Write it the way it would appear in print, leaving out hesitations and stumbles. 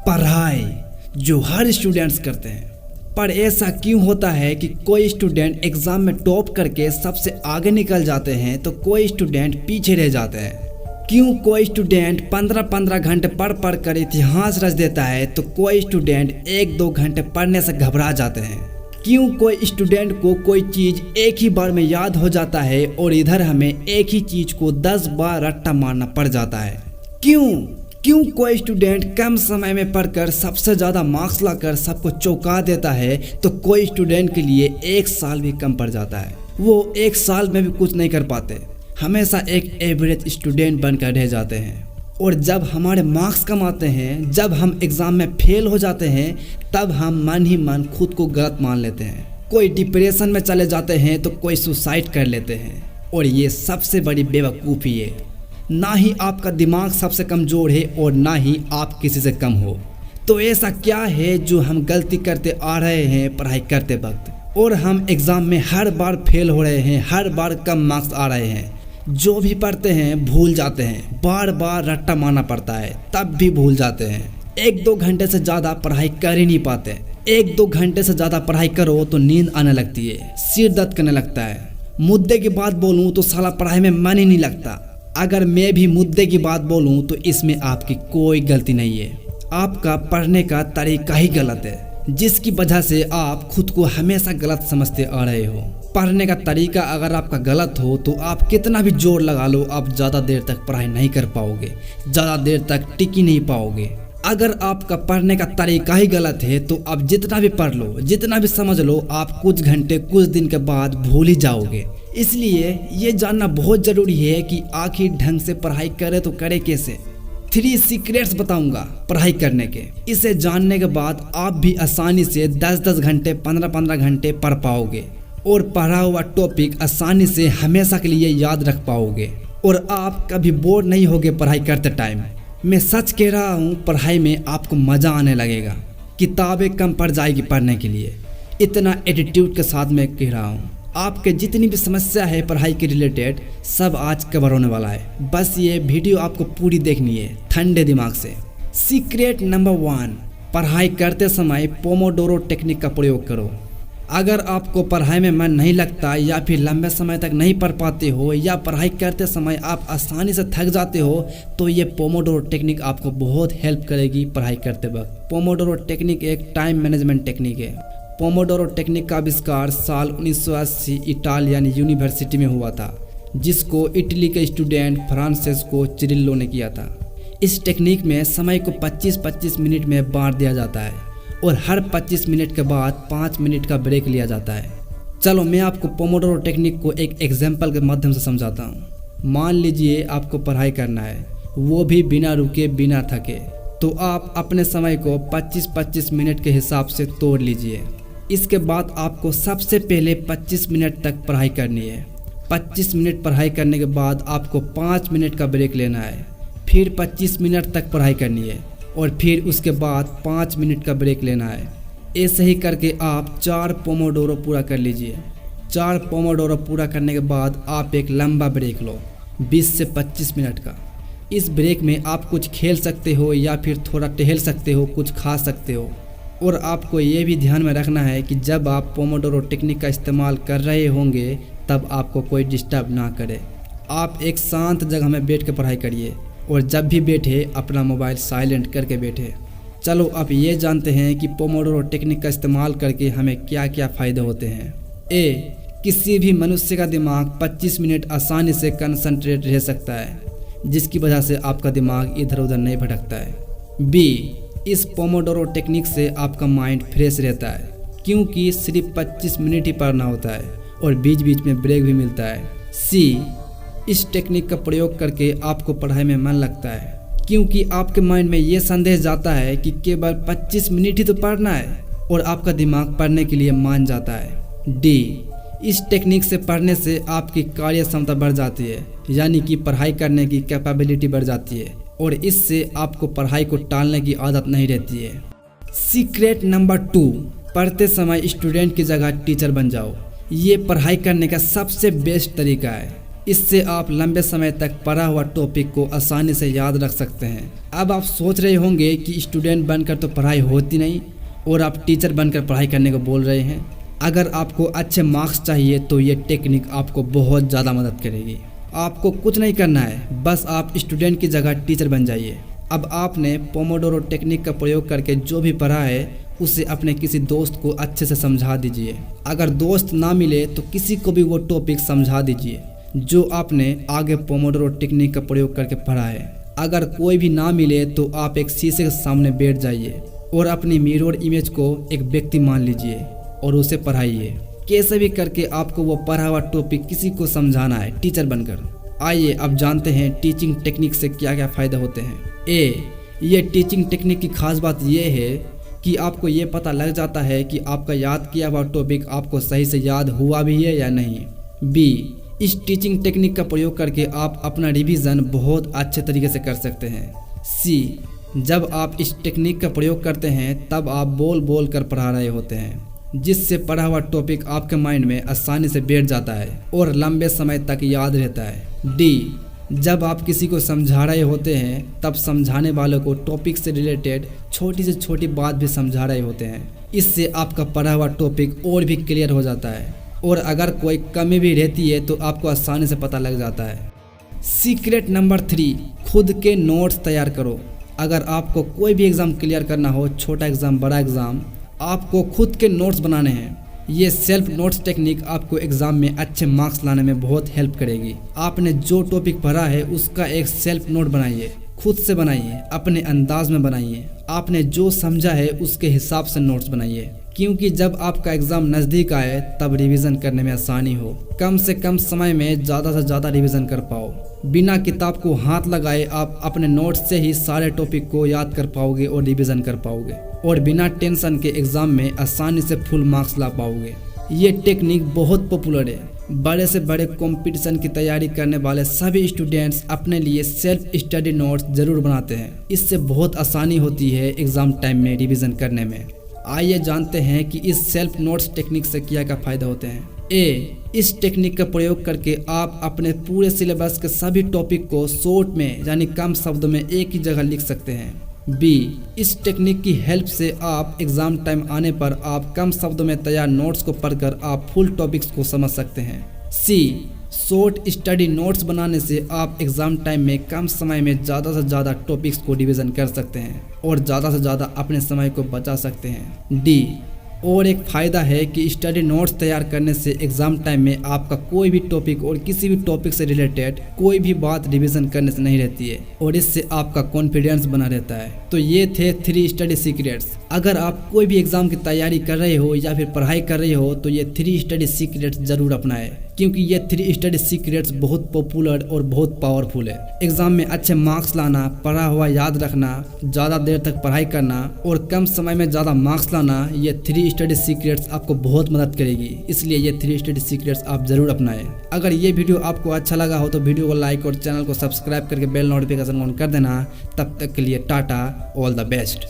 पढ़ाई जो हर स्टूडेंट्स करते हैं, पर ऐसा क्यों होता है कि कोई स्टूडेंट एग्जाम में टॉप करके सबसे आगे निकल जाते हैं तो कोई स्टूडेंट पीछे रह जाते हैं? क्यों कोई स्टूडेंट 15-15 घंटे पढ़ कर इतिहास रच देता है तो कोई स्टूडेंट 1-2 घंटे पढ़ने से घबरा जाते हैं? क्यों कोई स्टूडेंट को कोई चीज़ एक ही बार में याद हो जाता है और इधर हमें एक ही चीज़ को 10 बार रट्टा मारना पड़ जाता है? क्यों कोई स्टूडेंट कम समय में पढ़कर सबसे ज़्यादा मार्क्स लाकर सबको चौंका देता है तो कोई स्टूडेंट के लिए 1 साल भी कम पड़ जाता है? वो 1 साल में भी कुछ नहीं कर पाते, हमेशा एक एवरेज स्टूडेंट बनकर रह जाते हैं। और जब हमारे मार्क्स कम आते हैं, जब हम एग्ज़ाम में फेल हो जाते हैं, तब हम मन ही मन खुद को गलत मान लेते हैं। कोई डिप्रेशन में चले जाते हैं तो कोई सुसाइड कर लेते हैं। और ये सबसे बड़ी बेवकूफ़ी है। ना ही आपका दिमाग सबसे कमज़ोर है और ना ही आप किसी से कम हो। तो ऐसा क्या है जो हम गलती करते आ रहे हैं पढ़ाई करते वक्त, और हम एग्ज़ाम में हर बार फेल हो रहे हैं, हर बार कम मार्क्स आ रहे हैं? जो भी पढ़ते हैं भूल जाते हैं, बार बार रट्टा मारना पड़ता है तब भी भूल जाते हैं। 1-2 घंटे से ज़्यादा पढ़ाई कर ही नहीं पाते। 1-2 घंटे से ज़्यादा पढ़ाई करो तो नींद आने लगती है, सिर दर्द करने लगता है। मुद्दे की बात बोलूँ तो साला पढ़ाई में मन ही नहीं लगता। अगर मैं भी मुद्दे की बात बोलूँ तो इसमें आपकी कोई गलती नहीं है, आपका पढ़ने का तरीका ही गलत है, जिसकी वजह से आप खुद को हमेशा गलत समझते आ रहे हो। पढ़ने का तरीका अगर आपका गलत हो तो आप कितना भी जोर लगा लो, आप ज़्यादा देर तक पढ़ाई नहीं कर पाओगे, ज़्यादा देर तक टिक ही नहीं पाओगे। अगर आपका पढ़ने का तरीका ही गलत है तो आप जितना भी पढ़ लो, जितना भी समझ लो, आप कुछ घंटे कुछ दिन के बाद भूल ही जाओगे। इसलिए ये जानना बहुत ज़रूरी है कि आखिर ढंग से पढ़ाई करे तो करे कैसे। 3 सीक्रेट्स बताऊंगा पढ़ाई करने के। इसे जानने के बाद आप भी आसानी से 10-10 घंटे 15-15 घंटे पढ़ पाओगे और पढ़ा हुआ टॉपिक आसानी से हमेशा के लिए याद रख पाओगे और आप कभी बोर नहीं होगे पढ़ाई करते टाइम। मैं सच कह रहा हूँ, पढ़ाई में आपको मज़ा आने लगेगा, किताबें कम पड़ जाएगी पढ़ने के लिए। इतना एटीट्यूड के साथ मैं कह रहा हूँ। आपके जितनी भी समस्या है पढ़ाई के रिलेटेड सब आज कवर होने वाला है। बस ये वीडियो आपको पूरी देखनी है ठंडे दिमाग से। सीक्रेट नंबर 1, पढ़ाई करते समय पोमोडोरो टेक्निक का प्रयोग करो। अगर आपको पढ़ाई में मन नहीं लगता या फिर लंबे समय तक नहीं पढ़ पाते हो या पढ़ाई करते समय आप आसानी से थक जाते हो तो ये पोमोडोरो टेक्निक आपको बहुत हेल्प करेगी पढ़ाई करते वक्त। पोमोडोरो टेक्निक एक टाइम मैनेजमेंट टेक्निक है। पोमोडोरो टेक्निक का आविष्कार साल 1980 इटालियन यूनिवर्सिटी में हुआ था, जिसको इटली के स्टूडेंट फ्रांसेस्को चिरिल्लो ने किया था। इस टेक्निक में समय को 25-25 मिनट में बांट दिया जाता है और हर 25 मिनट के बाद 5 मिनट का ब्रेक लिया जाता है। चलो मैं आपको पोमोडोरो टेक्निक को एक एग्जाम्पल के माध्यम से समझाता हूँ। मान लीजिए आपको पढ़ाई करना है, वो भी बिना रुके बिना थके, तो आप अपने समय को 25-25 मिनट के हिसाब से तोड़ लीजिए। इसके बाद आपको सबसे पहले 25 मिनट तक पढ़ाई करनी है। 25 मिनट पढ़ाई करने के बाद आपको 5 मिनट का ब्रेक लेना है, फिर 25 मिनट तक पढ़ाई करनी है और फिर उसके बाद 5 मिनट का ब्रेक लेना है। ऐसे ही करके आप 4 पोमोडोरो पूरा कर लीजिए। 4 पोमोडोरो पूरा करने के बाद आप एक लंबा ब्रेक लो 20 से 25 मिनट का। इस ब्रेक में आप कुछ खेल सकते हो या फिर थोड़ा टहल सकते हो, कुछ खा सकते हो। और आपको ये भी ध्यान में रखना है कि जब आप पोमोडोरो टेक्निक का इस्तेमाल कर रहे होंगे तब आपको कोई डिस्टर्ब ना करे। आप एक शांत जगह में बैठ के पढ़ाई करिए और जब भी बैठे अपना मोबाइल साइलेंट करके बैठे। चलो अब ये जानते हैं कि पोमोडोरो टेक्निक का इस्तेमाल करके हमें क्या क्या फ़ायदे होते हैं। ए, किसी भी मनुष्य का दिमाग 25 मिनट आसानी से कंसंट्रेट रह सकता है, जिसकी वजह से आपका दिमाग इधर उधर नहीं भटकता है। बी, इस पोमोडोरो टेक्निक से आपका माइंड फ्रेश रहता है, क्योंकि सिर्फ 25 मिनट ही पढ़ना होता है और बीच बीच में ब्रेक भी मिलता है। सी, इस टेक्निक का प्रयोग करके आपको पढ़ाई में मन लगता है, क्योंकि आपके माइंड में ये संदेश जाता है कि केवल 25 मिनट ही तो पढ़ना है और आपका दिमाग पढ़ने के लिए मान जाता है। डी, इस टेक्निक से पढ़ने से आपकी कार्य क्षमता बढ़ जाती है, यानी कि पढ़ाई करने की कैपेबिलिटी बढ़ जाती है और इससे आपको पढ़ाई को टालने की आदत नहीं रहती है। सीक्रेट नंबर 2, पढ़ते समय स्टूडेंट की जगह टीचर बन जाओ। ये पढ़ाई करने का सबसे बेस्ट तरीका है। इससे आप लंबे समय तक पढ़ा हुआ टॉपिक को आसानी से याद रख सकते हैं। अब आप सोच रहे होंगे कि स्टूडेंट बनकर तो पढ़ाई होती नहीं और आप टीचर बनकर पढ़ाई करने को बोल रहे हैं। अगर आपको अच्छे मार्क्स चाहिए तो ये टेक्निक आपको बहुत ज़्यादा मदद करेगी। आपको कुछ नहीं करना है, बस आप स्टूडेंट की जगह टीचर बन जाइए। अब आपने पोमोडोरो टेक्निक का प्रयोग करके जो भी पढ़ा है उसे अपने किसी दोस्त को अच्छे से समझा दीजिए। अगर दोस्त ना मिले तो किसी को भी वो टॉपिक समझा दीजिए जो आपने आगे पोमोडोरो टेक्निक का प्रयोग करके पढ़ा है। अगर कोई भी ना मिले तो आप एक शीशे के सामने बैठ जाइए और अपनी मिरर इमेज को एक व्यक्ति मान लीजिए और उसे पढ़ाइए। कैसे भी करके आपको वो पढ़ा हुआ टॉपिक किसी को समझाना है टीचर बनकर। आइए अब जानते हैं टीचिंग टेक्निक से क्या क्या फ़ायदे होते हैं। ये टीचिंग टेक्निक की खास बात यह है कि आपको ये पता लग जाता है कि आपका याद किया हुआ टॉपिक आपको सही से याद हुआ भी है या नहीं। बी, इस टीचिंग टेक्निक का प्रयोग करके आप अपना रिवीजन बहुत अच्छे तरीके से कर सकते हैं। सी, जब आप इस टेक्निक का प्रयोग करते हैं तब आप बोल बोल कर पढ़ा रहे होते हैं, जिससे पढ़ा हुआ टॉपिक आपके माइंड में आसानी से बैठ जाता है और लंबे समय तक याद रहता है। डी, जब आप किसी को समझा रहे होते हैं तब समझाने वालों को टॉपिक से रिलेटेड छोटी से छोटी बात भी समझा रहे होते हैं। इससे आपका पढ़ा हुआ टॉपिक और भी क्लियर हो जाता है और अगर कोई कमी भी रहती है तो आपको आसानी से पता लग जाता है। सीक्रेट नंबर 3, खुद के नोट्स तैयार करो। अगर आपको कोई भी एग्ज़ाम क्लियर करना हो, छोटा एग्ज़ाम बड़ा एग्ज़ाम, आपको खुद के नोट्स बनाने हैं। ये सेल्फ नोट्स टेक्निक आपको एग्ज़ाम में अच्छे मार्क्स लाने में बहुत हेल्प करेगी। आपने जो टॉपिक पढ़ा है उसका एक सेल्फ नोट बनाइए, खुद से बनाइए, अपने अंदाज में बनाइए। आपने जो समझा है उसके हिसाब से नोट्स बनाइए, क्योंकि जब आपका एग्ज़ाम नज़दीक आए तब रिवीजन करने में आसानी हो। कम से कम समय में ज़्यादा से ज़्यादा रिवीजन कर पाओ। बिना किताब को हाथ लगाए आप अपने नोट्स से ही सारे टॉपिक को याद कर पाओगे और रिवीजन कर पाओगे और बिना टेंशन के एग्ज़ाम में आसानी से फुल मार्क्स ला पाओगे। ये टेक्निक बहुत पॉपुलर है। बड़े से बड़े कंपटीशन की तैयारी करने वाले सभी स्टूडेंट्स अपने लिए सेल्फ स्टडी नोट्स जरूर बनाते हैं। इससे बहुत आसानी होती है एग्ज़ाम टाइम में रिवीजन करने में। आइए जानते हैं कि इस सेल्फ नोट्स टेक्निक से क्या क्या फ़ायदा होते हैं। इस टेक्निक का प्रयोग करके आप अपने पूरे सिलेबस के सभी टॉपिक को शॉर्ट में यानी कम शब्दों में एक ही जगह लिख सकते हैं। बी, इस टेक्निक की हेल्प से आप एग्ज़ाम टाइम आने पर आप कम शब्दों में तैयार नोट्स को पढ़कर आप फुल टॉपिक्स को समझ सकते हैं। सी, शॉर्ट स्टडी नोट्स बनाने से आप एग्ज़ाम टाइम में कम समय में ज़्यादा से ज़्यादा टॉपिक्स को रिवीजन कर सकते हैं और ज़्यादा से ज़्यादा अपने समय को बचा सकते हैं। डी, और एक फ़ायदा है कि स्टडी नोट्स तैयार करने से एग्ज़ाम टाइम में आपका कोई भी टॉपिक और किसी भी टॉपिक से रिलेटेड कोई भी बात रिवीजन करने से नहीं रहती है और इससे आपका कॉन्फिडेंस बना रहता है। तो ये थे 3 स्टडी सीक्रेट्स। अगर आप कोई भी एग्ज़ाम की तैयारी कर रहे हो या फिर पढ़ाई कर रहे हो तो ये 3 स्टडी सीक्रेट्स ज़रूर अपनाएं, क्योंकि ये 3 स्टडी सीक्रेट्स बहुत पॉपुलर और बहुत पावरफुल है। एग्ज़ाम में अच्छे मार्क्स लाना, पढ़ा हुआ याद रखना, ज़्यादा देर तक पढ़ाई करना और कम समय में ज़्यादा मार्क्स लाना, ये 3 स्टडी सीक्रेट्स आपको बहुत मदद करेगी। इसलिए ये 3 स्टडी सीक्रेट्स आप ज़रूर अपनाएं। अगर ये वीडियो आपको अच्छा लगा हो तो वीडियो को लाइक और चैनल को सब्सक्राइब करके बेल नोटिफिकेशन ऑन कर देना। तब तक के लिए टाटा, ऑल द बेस्ट।